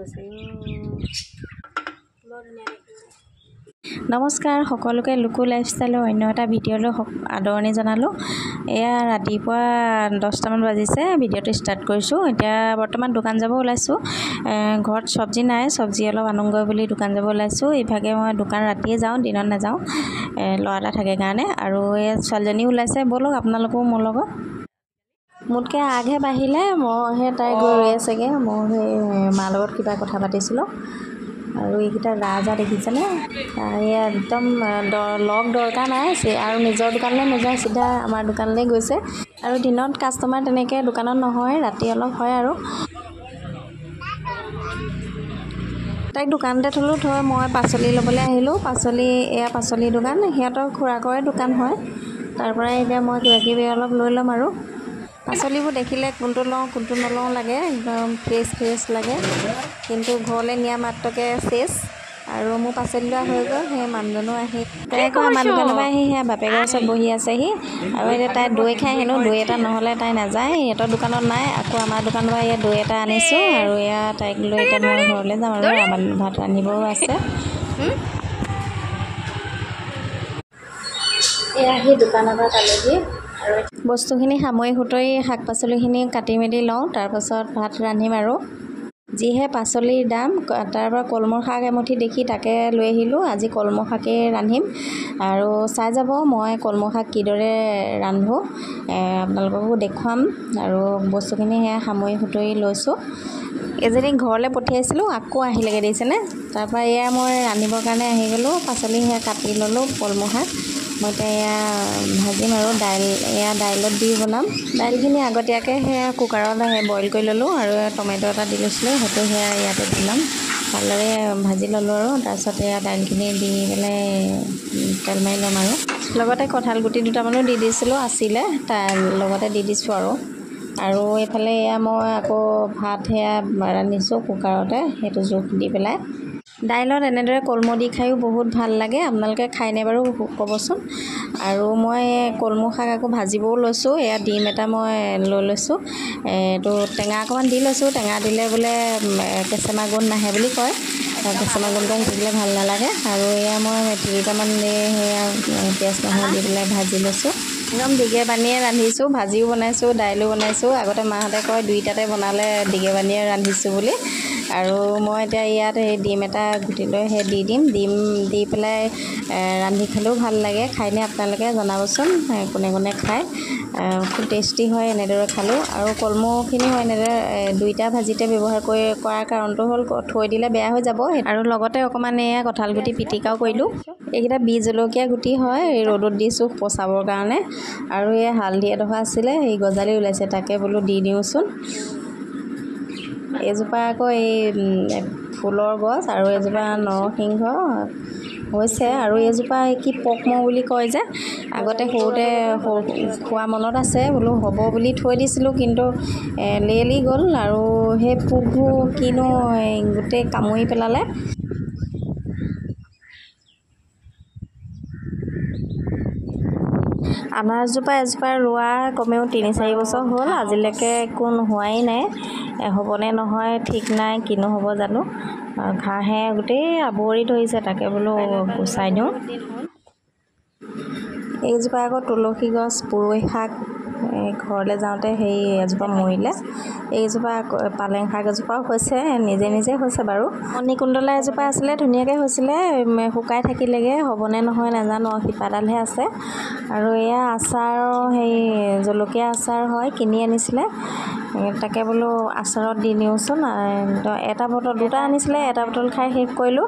গৈছে নমস্কাৰ সকলোকে লুকু লাইফষ্টাইলৰ অন্য এটা ভিডিঅ'লৈ আদৰণি জনালোঁ। এয়া ৰাতিপুৱা 10টামান বাজিছে, ভিডিঅ'টো ষ্টাৰ্ট কৰিছোঁ। এতিয়া বৰ্তমান দোকান যাব ওলাইছোঁ। ঘৰত চব্জি নাই, চব্জি অলপ আনোগৈ বুলি দোকান যাব ওলাইছোঁ। ইভাগে মই দোকান ৰাতিয়ে যাওঁ, দিনত নাযাওঁ, ল'ৰা এটা থাকে কাৰণে। আৰু এই ছোৱালীজনী ওলাইছে, ব'লক আপোনালোকো মোৰ লগত। মোতকৈ আগহে বাঢ়িলে, মইহে তাই গৈ ৰৈ আছেগৈ। মই সেই মাৰ লগত কিবা কথা পাতিছিলোঁ। আৰু এইকেইটা ৰাজা দেখিছেনে, এয়া একদম লগ দৰকাৰ নাই আৰু নিজৰ দোকানলৈ নাযায়, চিধা আমাৰ দোকানলৈ গৈছে। আৰু দিনত কাষ্টমাৰ তেনেকৈ দোকানত নহয়, ৰাতি অলপ হয়। আৰু তাইক দোকানতে থ'লোঁ, থৈ মই পাচলি ল'বলৈ আহিলোঁ। এয়া পাচলি দোকান, সিহঁতৰ খুৰাকৰে দোকান হয়। তাৰপৰাই এতিয়া মই কিবাকিবি অলপ লৈ ল'ম। আৰু পাচলিবোৰ দেখিলে কোনটো লওঁ কোনটো নলওঁ লাগে, একদম ফ্ৰেছ লাগে। কিন্তু ঘৰলৈ নিয়া মাত্ৰকে চেছ। আৰু মোৰ পাচলি লোৱা হৈ গ'ল। সেই মানুহজনো আহি তাই আকৌ আমাৰ দোকানৰ পৰা আহি সেয়া বাপেকৰ ওচৰত বহি আছেহি। আৰু এতিয়া তাই দৈ খাই হেনো, দৈ এটা নহ'লে তাই নাযায়। সিহঁতৰ দোকানত নাই, আকৌ আমাৰ দোকানৰ পৰা এয়া দৈ এটা আনিছোঁ। আৰু এয়া তাইক লৈ এতিয়া মই ঘৰলৈ যাম। আৰু ভাত ৰান্ধিবও আছে। এয়া আহি দোকানৰ পৰা পালেহি। আৰু বস্তুখিনি সামৰি সুতৰি শাক পাচলিখিনি কাটি মেলি লওঁ, তাৰপাছত ভাত ৰান্ধিম। আৰু যিহে পাচলিৰ দাম, তাৰপৰা কলমৌ শাক এমুঠি দেখি তাকে লৈ আহিলোঁ। আজি কলমৌ শাকেই ৰান্ধিম। আৰু চাই যাব মই কলমৌ শাক কিদৰে ৰান্ধোঁ, আপোনালোককো দেখুৱাম। আৰু বস্তুখিনি সেয়া সামৰি সুতৰি লৈছোঁ। এজনীক ঘৰলৈ পঠিয়াইছিলোঁ, আকৌ আহিলেগৈ দেখিছেনে। তাৰপৰা এয়া মই ৰান্ধিবৰ কাৰণে আহি গ'লোঁ। পাচলি সেয়া কাটি ল'লোঁ, কলমৌ শাক মই এতিয়া এয়া ভাজিম। আৰু দাইলত দি বনাম। দাইলখিনি আগতীয়াকৈ সেয়া কুকাৰত বইল কৰি ল'লোঁ। আৰু টমেটো এটা দি লৈছিলোঁ, সেইটো সেয়া ইয়াতে দি ল'ম। ভালদৰে ভাজি ল'লোঁ। আৰু তাৰপিছত এয়া দাইলখিনি দি পেলাই তেল মাৰি ল'ম। আৰু লগতে কঁঠাল গুটি দুটামানো দি দিছিলোঁ, আছিলে, তাৰ লগতে দি দিছোঁ। আৰু এইফালে এয়া মই আকৌ ভাত সেয়া ৰান্ধিছোঁ কুকাৰতে, সেইটো জোখ দি পেলাই। দাইলত এনেদৰে কলমৌ দি খায়ো বহুত ভাল লাগে। আপোনালোকে খায়নে বাৰু ক'বচোন। আৰু মই কলমৌ শাক আকৌ ভাজিবও লৈছোঁ। এয়া ডিম এটা মই লৈ লৈছোঁ। এইটো টেঙা অকণমান দি লৈছোঁ। টেঙা দিলে বোলে কেঁচেমা গোন্ধ নাহে বুলি কয়, কেঁচেমা গোন্ধটো থাকিলে ভাল নালাগে। আৰু এয়া মই মেথি দুটামান দি সেয়া পিঁয়াজ নহৰু দি পেলাই ভাজি লৈছোঁ। একদম দিগে বানিয়ে ৰান্ধিছোঁ, ভাজিও বনাইছোঁ, দাইলো বনাইছোঁ। আগতে মাহঁতে কয় দুইটাতে বনালে দিগে বানিয়ে ৰান্ধিছোঁ বুলি। আৰু মই এতিয়া ইয়াত সেই ডিম এটা গুটি লৈ সেই দি দিম। ডিম দি পেলাই ৰান্ধি খালেও ভাল লাগে। খায়নে আপোনালোকে জনাবচোন, কোনে কোনে খায়। খুব টেষ্টি হয় এনেদৰে খালেও। আৰু কলমৌখিনিও এনেদৰে দুইটা ভাজিতে ব্যৱহাৰ কৰাৰ কাৰণটো হ'ল থৈ দিলে বেয়া হৈ যাব। আৰু লগতে অকণমান এয়া কঁঠাল গুটি পিটিকাও কৰিলোঁ। এইকেইটা বি জলকীয়া গুটি হয়, এই ৰ'দত দিছোঁ পচাবৰ কাৰণে। আৰু এই হালধি এডোখৰ আছিলে, এই গজালি ওলাইছে, তাকে বোলো দি দিওঁচোন। এজোপা আকৌ এই ফুলৰ গছ, আৰু এজোপা নৰসিংহ হৈছে। আৰু এজোপা কি পকমৌ বুলি কয় যে, আগতে সৰুতে খোৱা মনত আছে। বোলো হ'ব বুলি থৈ দিছিলোঁ, কিন্তু লেৰেলি গ'ল। আৰু সেই পোকবোৰ কিনো গোটেই কামুৰি পেলালে। আনাৰসজোপা এজোপা ৰোৱা কমেও ৩-৪ বছৰ হ'ল, আজিলৈকে একো হোৱাই নাই। হ'বনে নহয় ঠিক নাই, কিনো হ'ব জানো। ঘাঁহে গোটেই আৱৰি ধৰিছে, তাকে বোলো গুচাই দিওঁ। এইজোপা আকৌ তুলসী গছ, পুৰৈ শাক, ঘৰলৈ যাওঁতে সেই এজোপা মৰিলে। এইজোপা পালেং শাক এজোপাও হৈছে, নিজে নিজে হৈছে বাৰু। মণিকুন্দলা এজোপা আছিলে, ধুনীয়াকৈ হৈছিলে, শুকাই থাকিলেগৈ, হ'বনে নহয় নাজানো, শিপাডালহে আছে। আৰু এয়া আচাৰৰ সেই জলকীয়া আচাৰ হয়, কিনি আনিছিলে, তাকে বোলো আচাৰত দি দিওঁচোন। এটা বটল, দুটা আনিছিলে, এটা বটল খাই শেষ কৰিলোঁ।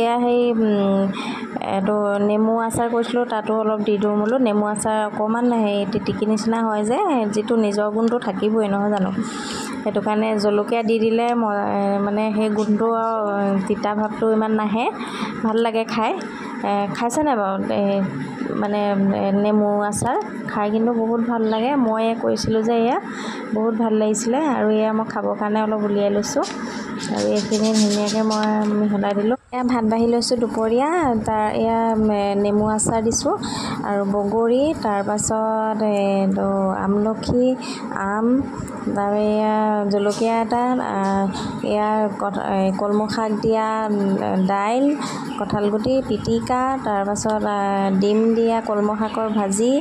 এয়া সেই এইটো নেমু আচাৰ কৰিছিলোঁ, তাতো অলপ দি দিওঁ বোলো। নেমু আচাৰ অকণমান সেই তিতিকি নিচিনা হয় যে, যিটো নিজৰ গুণটো থাকিবই নহয় জানো। সেইটো কাৰণে জলকীয়া দি দিলে মানে সেই গোন্ধটো আৰু তিতা ভাৱটো ইমান নাহে, ভাল লাগে খাই। খাইছেনে বাৰু? মানে নেমু আচাৰ খাই কিন্তু বহুত ভাল লাগে মই কৈছিলোঁ যে এয়া বহুত ভাল লাগিছিলে আৰু এয়া মই খাবৰ কাৰণে অলপ উলিয়াই লৈছোঁ আৰু এইখিনি ধুনীয়াকৈ মই মিহলাই দিলোঁ এয়া ভাত বাঢ়ি লৈছোঁ দুপৰীয়া তাৰ এয়া নেমু আচাৰ দিছোঁ আৰু বগৰী তাৰপাছত আমলখি আম তাৰ এয়া জলকীয়া এটা এয়া কলমৌ শাক দিয়া দাইল কঁঠালগুটি পিটিকা তাৰপাছত ডিম দিয়া কলমৌ শাকৰ ভাজি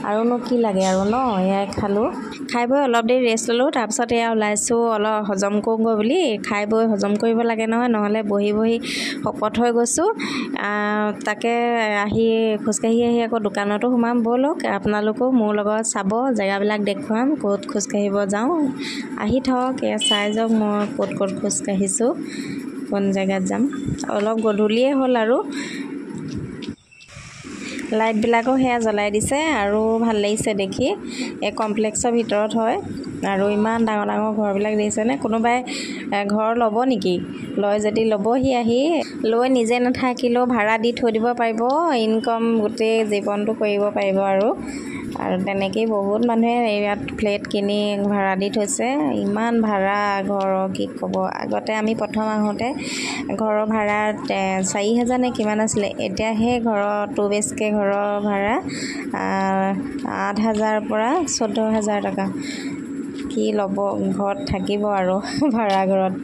আৰুনো কি লাগে আৰু ন এয়াই খালোঁ খাই বৈ অলপ দেৰি ৰেষ্ট ল'লোঁ তাৰপিছত এয়া ওলাইছোঁ অলপ হজম কৰোঁগৈ বুলি খাই বৈ হজম কৰিব লাগে নহয় নহ'লে বহি বহি শকত হৈ গৈছোঁ তাকে আহি খোজকাঢ়ি আহি আকৌ দোকানতো সোমাম ব'লক আপোনালোকেও মোৰ লগত চাব জেগাবিলাক দেখুৱাম ক'ত খোজকাঢ়িব যাওঁ আহি থওক এয়া চাই যাওক মই ক'ত ক'ত খোজকাঢ়িছোঁ কোন জেগাত যাম অলপ গধূলিয়ে হ'ল আৰু লাইটবিলাকো সেয়া জ্বলাই দিছে আৰু ভাল লাগিছে দেখি এই কমপ্লেক্সৰ ভিতৰত হয় আৰু ইমান ডাঙৰ ডাঙৰ ঘৰবিলাক দেখিছেনে কোনোবাই ঘৰ ল'ব নেকি লয় যদি ল'বহি আহি লৈ নিজে নাথাকিলেও ভাড়া দি থৈ দিব পাৰিব ইনকম গোটেই জীৱনটো কৰিব পাৰিব আৰু তেনেকেই বহুত মানুহে ইয়াত ফ্লেট কিনি ভাড়া দি থৈছে ইমান ভাড়া ঘৰৰ কি ক'ব আগতে আমি প্ৰথম আহোঁতে ঘৰৰ ভাড়া 4,000 নে কিমান আছিলে এতিয়া সেই ঘৰৰ 2 BHK ঘৰৰ ভাড়া 8,000 পৰা 14,000 টকা কি ল'ব ঘৰত থাকিব আৰু ভাড়া ঘৰত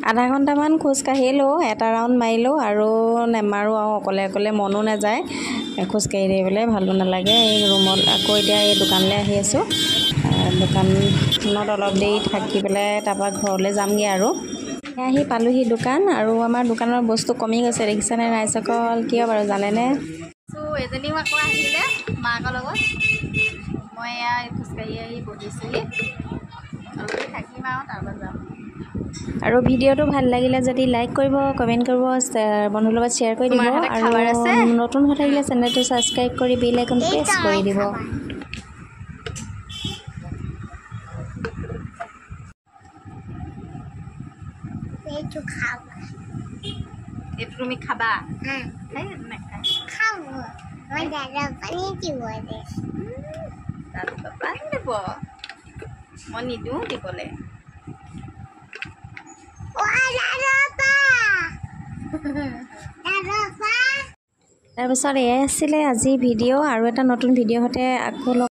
আধা ঘণ্টামান খোজকাঢ়িলোঁ এটা ৰাউণ্ড মাৰিলোঁ আৰু নেমাৰোঁ আৰু অকলে অকলে মনো নাযায় খোজকাঢ়ি থাকিবলৈ ভালো নালাগে এই ৰুমত আকৌ এতিয়া এই দোকানলৈ আহি আছোঁ দোকানত অলপ দেৰি থাকি পেলাই তাৰপৰা ঘৰলৈ যামগৈ আৰু আহি পালোহি দোকান আৰু আমাৰ দোকানৰ বস্তু কমি গৈছে দেখিছেনে ৰাইজসকল কিয় বাৰু জানেনে এজনীও আকৌ আহিলে মাকৰ লগত মই এয়া খোজকাঢ়ি আহি বহিছোঁহি অলপ থাকিম আৰু তাৰপৰা যাম আৰু ভিডিঅ'টো ভাল লাগিলে যদি লাইক কৰিব কমেণ্ট কৰিব বন্ধুৰ লগত শ্বেয়াৰ কৰি দিব আৰু নতুন হৈ থাকিলে চেনেলটো ছাবস্ক্ৰাইব কৰি বেল আইকনটো প্ৰেছ কৰি দিব এইটো তুমি খাবা পানী দিব মই নিদিওঁ দিবলৈ তাৰপিছত এয়াই আছিলে আজি ভিডিঅ' আৰু এটা নতুন ভিডিঅ' সৈতে আকৌ